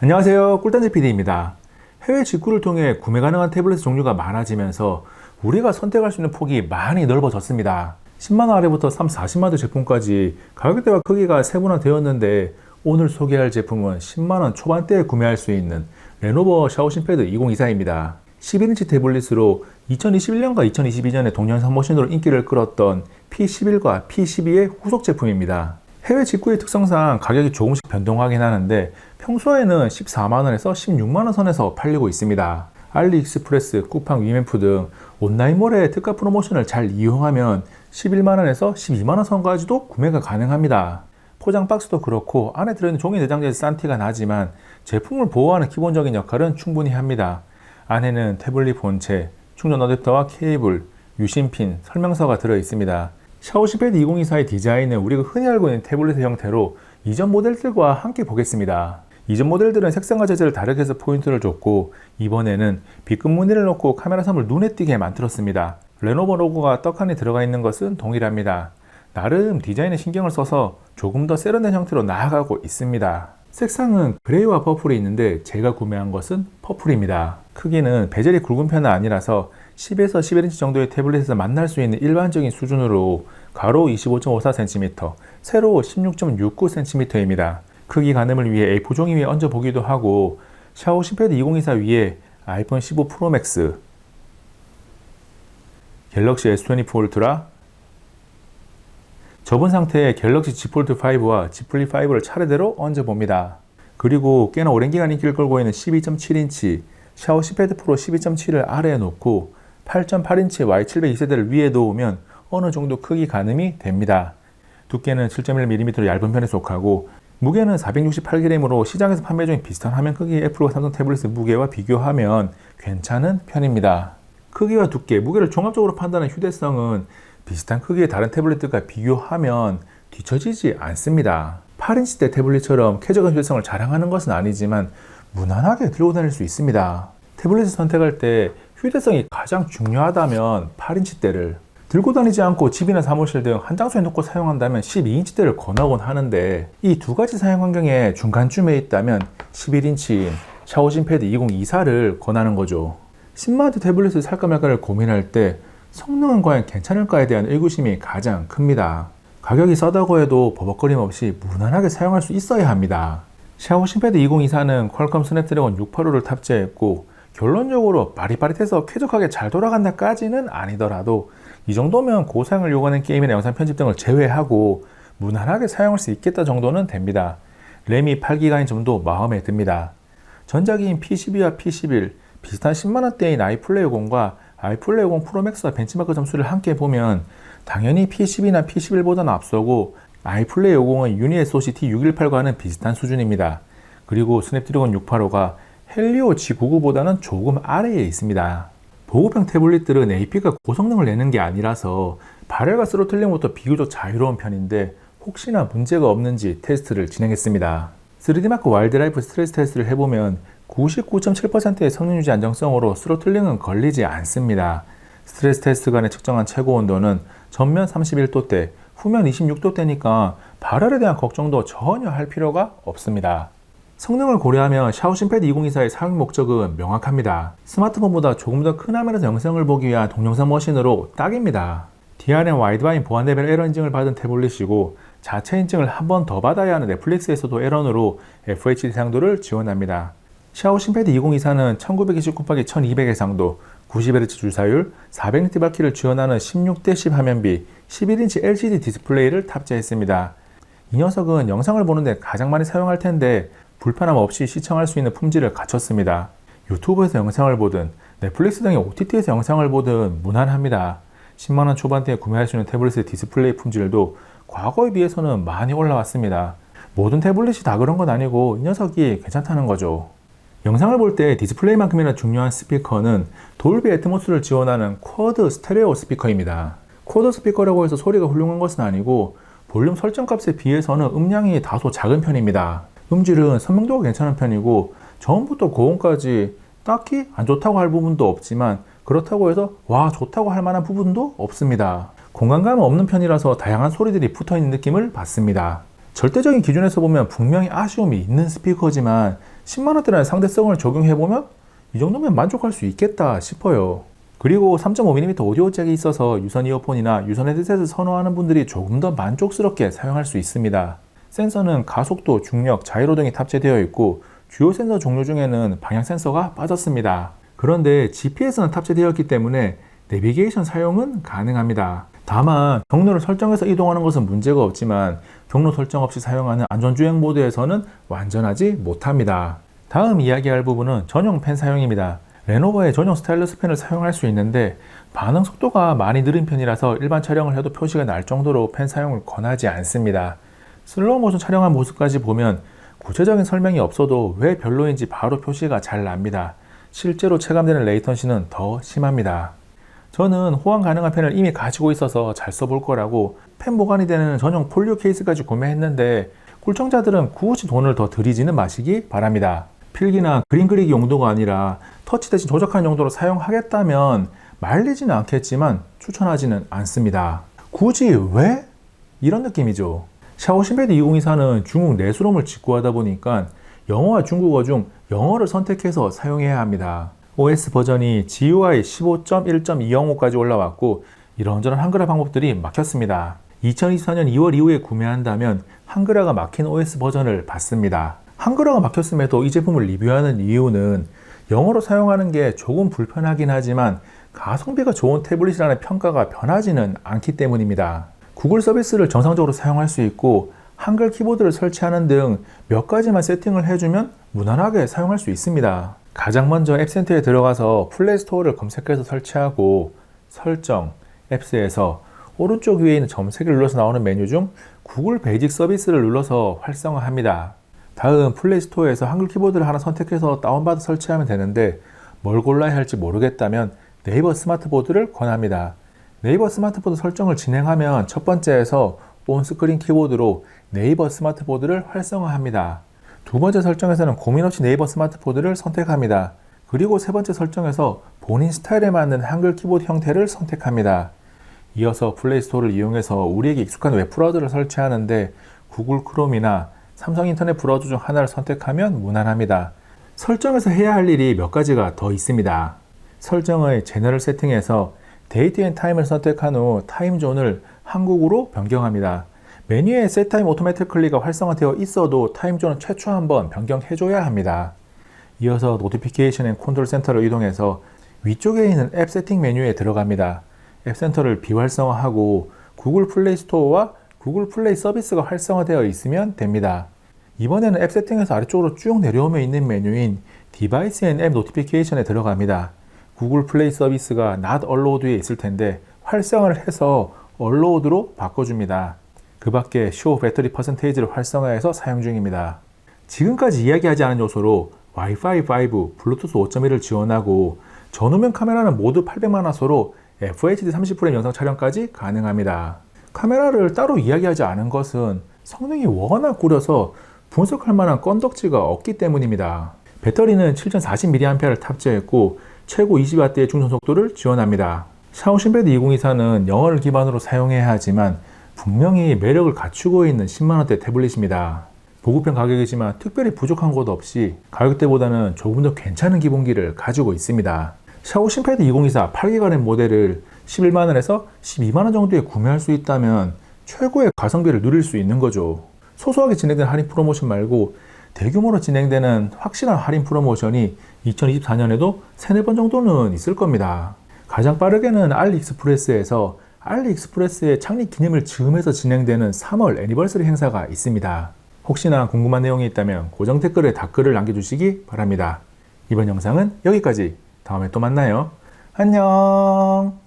안녕하세요. 꿀단지 PD입니다. 해외 직구를 통해 구매 가능한 태블릿 종류가 많아지면서 우리가 선택할 수 있는 폭이 많이 넓어졌습니다. 10만원 아래부터 3, 40만원 제품까지 가격대와 크기가 세분화되었는데 오늘 소개할 제품은 10만원 초반대에 구매할 수 있는 레노버 샤오신패드 2024입니다. 11인치 태블릿으로 2021년과 2022년에 동영상 머신으로 인기를 끌었던 P11과 P12의 후속 제품입니다. 해외 직구의 특성상 가격이 조금씩 변동하긴 하는데 평소에는 14만원에서 16만원 선에서 팔리고 있습니다. 알리익스프레스, 쿠팡, 위메프 등 온라인몰의 특가 프로모션을 잘 이용하면 11만원에서 12만원 선까지도 구매가 가능합니다. 포장 박스도 그렇고 안에 들어있는 종이 내장재에서 싼 티가 나지만 제품을 보호하는 기본적인 역할은 충분히 합니다. 안에는 태블릿 본체, 충전 어댑터와 케이블, 유심핀, 설명서가 들어 있습니다. 샤오신패드 2024의 디자인은 우리가 흔히 알고 있는 태블릿의 형태로 이전 모델들과 함께 보겠습니다. 이전 모델들은 색상과 재질을 다르게 해서 포인트를 줬고 이번에는 B급 무늬를 넣고 카메라 섬을 눈에 띄게 만들었습니다. 레노버 로고가 떡하니 들어가 있는 것은 동일합니다. 나름 디자인에 신경을 써서 조금 더 세련된 형태로 나아가고 있습니다. 색상은 그레이와 퍼플이 있는데 제가 구매한 것은 퍼플입니다. 크기는 베젤이 굵은 편은 아니라서 10에서 11인치 정도의 태블릿에서 만날 수 있는 일반적인 수준으로 가로 25.54cm, 세로 16.69cm입니다. 크기 가늠을 위해 A4 종이 위에 얹어 보기도 하고 샤오신패드 2024 위에 아이폰 15 프로 맥스, 갤럭시 S24 울트라, 접은 상태의 갤럭시 Z 폴드 5와 Z 플립 5를 차례대로 얹어 봅니다. 그리고 꽤나 오랜 기간 인기를 끌고 있는 12.7인치 샤오신패드 프로 12.7을 아래에 놓고 8.8인치 Y702세대를 위에 놓으면 어느 정도 크기 가늠이 됩니다. 두께는 7.1mm로 얇은 편에 속하고 무게는 468g으로 시장에서 판매 중인 비슷한 화면 크기의 애플과 삼성 태블릿 무게와 비교하면 괜찮은 편입니다. 크기와 두께, 무게를 종합적으로 판단한 휴대성은 비슷한 크기의 다른 태블릿들과 비교하면 뒤처지지 않습니다. 8인치대 태블릿처럼 쾌적한 휴대성을 자랑하는 것은 아니지만 무난하게 들고 다닐 수 있습니다. 태블릿을 선택할 때 휴대성이 가장 중요하다면 8인치대를, 들고 다니지 않고 집이나 사무실 등 한 장소에 놓고 사용한다면 12인치대를 권하곤 하는데 이 두 가지 사용 환경의 중간쯤에 있다면 11인치인 샤오신패드 2024를 권하는 거죠. 10만원대 태블릿을 살까 말까를 고민할 때 성능은 과연 괜찮을까에 대한 의구심이 가장 큽니다. 가격이 싸다고 해도 버벅거림 없이 무난하게 사용할 수 있어야 합니다. 샤오신패드 2024는 퀄컴 스냅드래곤 685를 탑재했고 결론적으로 빠릿빠릿해서 쾌적하게 잘 돌아간다까지는 아니더라도 이 정도면 고사양을 요구하는 게임이나 영상 편집 등을 제외하고 무난하게 사용할 수 있겠다 정도는 됩니다. 램이 8기가인 점도 마음에 듭니다. 전작인 P12와 P11, 비슷한 10만원대인 아이플레이 50과 아이플레이 50 프로맥스와 벤치마크 점수를 함께 보면 당연히 P12나 P11보다는 앞서고 아이플레이 50은 유니 SoC T618과는 비슷한 수준입니다. 그리고 스냅드래곤 685가 헬리오 G99보다는 조금 아래에 있습니다. 보급형 태블릿들은 AP가 고성능을 내는 게 아니라서 발열과 스로틀링부터 비교적 자유로운 편인데 혹시나 문제가 없는지 테스트를 진행했습니다. 3D마크 와일드라이프 스트레스 테스트를 해보면 99.7%의 성능 유지 안정성으로 스로틀링은 걸리지 않습니다. 스트레스 테스트 간에 측정한 최고 온도는 전면 31도대, 후면 26도대니까 발열에 대한 걱정도 전혀 할 필요가 없습니다. 성능을 고려하면 샤오신패드 2024의 사용 목적은 명확합니다. 스마트폰보다 조금 더 큰 화면에서 영상을 보기 위한 동영상 머신으로 딱입니다. DRM 와이드바인 보안 레벨 에러 인증을 받은 태블릿이고 자체 인증을 한 번 더 받아야 하는 넷플릭스에서도 에러으로 FHD 상도를 지원합니다. 샤오신패드 2024는 1929x1200 해상도, 90Hz 주사율, 400니트 바퀴를 지원하는 16:10 화면비, 11인치 LCD 디스플레이를 탑재했습니다. 이 녀석은 영상을 보는데 가장 많이 사용할 텐데 불편함 없이 시청할 수 있는 품질을 갖췄습니다. 유튜브에서 영상을 보든 넷플릭스 등의 OTT에서 영상을 보든 무난합니다. 10만원 초반대에 구매할 수 있는 태블릿의 디스플레이 품질도 과거에 비해서는 많이 올라왔습니다. 모든 태블릿이 다 그런 건 아니고 이 녀석이 괜찮다는 거죠. 영상을 볼 때 디스플레이만큼이나 중요한 스피커는 돌비 애트모스를 지원하는 쿼드 스테레오 스피커입니다. 쿼드 스피커라고 해서 소리가 훌륭한 것은 아니고 볼륨 설정 값에 비해서는 음량이 다소 작은 편입니다. 음질은 선명도가 괜찮은 편이고 저음부터 고음까지 딱히 안 좋다고 할 부분도 없지만 그렇다고 해서 와 좋다고 할 만한 부분도 없습니다. 공간감은 없는 편이라서 다양한 소리들이 붙어있는 느낌을 받습니다. 절대적인 기준에서 보면 분명히 아쉬움이 있는 스피커지만 10만원대라는 상대성을 적용해보면 이 정도면 만족할 수 있겠다 싶어요. 그리고 3.5mm 오디오 잭이 있어서 유선 이어폰이나 유선 헤드셋을 선호하는 분들이 조금 더 만족스럽게 사용할 수 있습니다. 센서는 가속도, 중력, 자이로 등이 탑재되어 있고 주요 센서 종류 중에는 방향 센서가 빠졌습니다. 그런데 GPS는 탑재되었기 때문에 내비게이션 사용은 가능합니다. 다만 경로를 설정해서 이동하는 것은 문제가 없지만 경로 설정 없이 사용하는 안전주행 모드에서는 완전하지 못합니다. 다음 이야기할 부분은 전용 펜 사용입니다. 레노버의 전용 스타일러스 펜을 사용할 수 있는데 반응 속도가 많이 느린 편이라서 일반 촬영을 해도 표시가 날 정도로 펜 사용을 권하지 않습니다. 슬로우 모션 촬영한 모습까지 보면 구체적인 설명이 없어도 왜 별로인지 바로 표시가 잘 납니다. 실제로 체감되는 레이턴시는 더 심합니다. 저는 호환 가능한 펜을 이미 가지고 있어서 잘 써볼 거라고 펜 보관이 되는 전용 폴리오 케이스까지 구매했는데 꿀청자들은 굳이 돈을 더 들이지는 마시기 바랍니다. 필기나 그림 그리기 용도가 아니라 터치 대신 조작하는 용도로 사용하겠다면 말리지는 않겠지만 추천하지는 않습니다. 굳이 왜? 이런 느낌이죠. 샤오신패드 2024는 중국 내수롬을 직구하다 보니까 영어와 중국어 중 영어를 선택해서 사용해야 합니다. OS 버전이 GUI 15.1.205까지 올라왔고 이런저런 한글화 방법들이 막혔습니다. 2024년 2월 이후에 구매한다면 한글화가 막힌 OS 버전을 받습니다. 한글화가 막혔음에도 이 제품을 리뷰하는 이유는 영어로 사용하는 게 조금 불편하긴 하지만 가성비가 좋은 태블릿이라는 평가가 변하지는 않기 때문입니다. 구글 서비스를 정상적으로 사용할 수 있고 한글 키보드를 설치하는 등 몇 가지만 세팅을 해주면 무난하게 사용할 수 있습니다. 가장 먼저 앱센터에 들어가서 플레이스토어를 검색해서 설치하고 설정, 앱스에서 오른쪽 위에 있는 점 3개를 눌러서 나오는 메뉴 중 구글 베이직 서비스를 눌러서 활성화합니다. 다음 플레이스토어에서 한글 키보드를 하나 선택해서 다운받아 설치하면 되는데 뭘 골라야 할지 모르겠다면 네이버 스마트보드를 권합니다. 네이버 스마트보드 설정을 진행하면 첫 번째에서 온스크린 키보드로 네이버 스마트보드를 활성화합니다. 두 번째 설정에서는 고민 없이 네이버 스마트보드를 선택합니다. 그리고 세 번째 설정에서 본인 스타일에 맞는 한글 키보드 형태를 선택합니다. 이어서 플레이스토어를 이용해서 우리에게 익숙한 웹 브라우저를 설치하는데 구글 크롬이나 삼성 인터넷 브라우저 중 하나를 선택하면 무난합니다. 설정에서 해야 할 일이 몇 가지가 더 있습니다. 설정의 제너럴 세팅에서 데이트 앤 타임을 선택한 후 타임존을 한국으로 변경합니다. 메뉴에 Set Time Automatically가 활성화되어 있어도 타임존은 최초 한번 변경해줘야 합니다. 이어서 노티피케이션 앤 컨트롤 센터를 이동해서 위쪽에 있는 앱 세팅 메뉴에 들어갑니다. 앱 센터를 비활성화하고 구글 플레이 스토어와 구글 플레이 서비스가 활성화되어 있으면 됩니다. 이번에는 앱 세팅에서 아래쪽으로 쭉 내려오면 있는 메뉴인 디바이스 앤 앱 노티피케이션에 들어갑니다. 구글 플레이 서비스가 Not Allowed에 있을 텐데 활성화를 해서 Allowed로 바꿔줍니다. 그 밖에 Show 배터리 퍼센테이지를 활성화해서 사용 중입니다. 지금까지 이야기하지 않은 요소로 Wi-Fi 5, 블루투스 5.1을 지원하고 전후면 카메라는 모두 800만 화소로 FHD 30프레임 영상 촬영까지 가능합니다. 카메라를 따로 이야기하지 않은 것은 성능이 워낙 구려서 분석할 만한 건덕지가 없기 때문입니다. 배터리는 7040mAh를 탑재했고 최고 20W의 충전 속도를 지원합니다. 샤오신패드 2024는 영어를 기반으로 사용해야 하지만 분명히 매력을 갖추고 있는 10만원대 태블릿입니다. 보급형 가격이지만 특별히 부족한 곳 없이 가격대보다는 조금 더 괜찮은 기본기를 가지고 있습니다. 샤오신패드 2024 8기가 램 모델을 11만원에서 12만원 정도에 구매할 수 있다면 최고의 가성비를 누릴 수 있는 거죠. 소소하게 진행된 할인 프로모션 말고 대규모로 진행되는 확실한 할인 프로모션이 2024년에도 3-4번 정도는 있을 겁니다. 가장 빠르게는 알리익스프레스에서 알리익스프레스의 창립 기념을 즈음해서 진행되는 3월 애니버서리 행사가 있습니다. 혹시나 궁금한 내용이 있다면 고정 댓글에 답글을 남겨주시기 바랍니다. 이번 영상은 여기까지. 다음에 또 만나요. 안녕.